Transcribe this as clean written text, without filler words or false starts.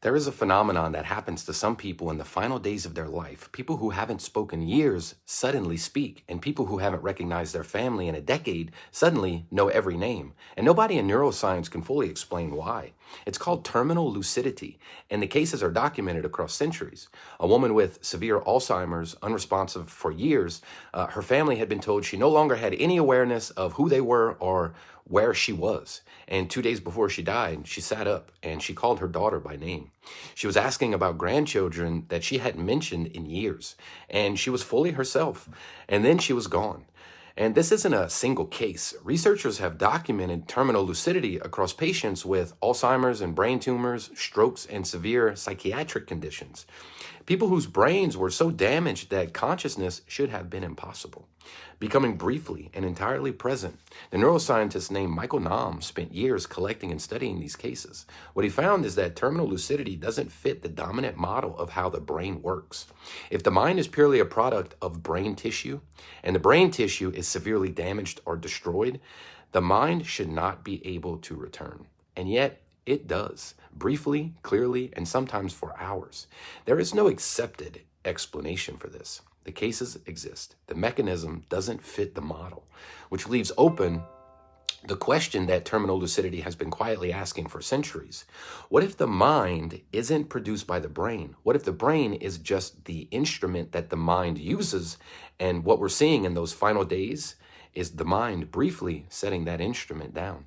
There is a phenomenon that happens to some people in the final days of their life. People who haven't spoken years suddenly speak, and people who haven't recognized their family in a decade suddenly know every name. And nobody in neuroscience can fully explain why. It's called terminal lucidity, and the cases are documented across centuries. A woman with severe Alzheimer's, unresponsive for years, her family had been told she no longer had any awareness of who they were or where she was. And 2 days before she died, she sat up and she called her daughter by name. She was asking about grandchildren that she hadn't mentioned in years, and she was fully herself. And then she was gone. And this isn't a single case. Researchers have documented terminal lucidity across patients with Alzheimer's and brain tumors, strokes, and severe psychiatric conditions. People whose brains were so damaged that consciousness should have been impossible. Becoming briefly and entirely present. The neuroscientist named Michael Nahm spent years collecting and studying these cases. What he found is that terminal lucidity doesn't fit the dominant model of how the brain works. If the mind is purely a product of brain tissue, and the brain tissue is severely damaged or destroyed, the mind should not be able to return. And yet, it does, briefly, clearly, and sometimes for hours. There is no accepted explanation for this. The cases exist. The mechanism doesn't fit the model, which leaves open the question that terminal lucidity has been quietly asking for centuries. What if the mind isn't produced by the brain? What if the brain is just the instrument that the mind uses, and what we're seeing in those final days is the mind briefly setting that instrument down?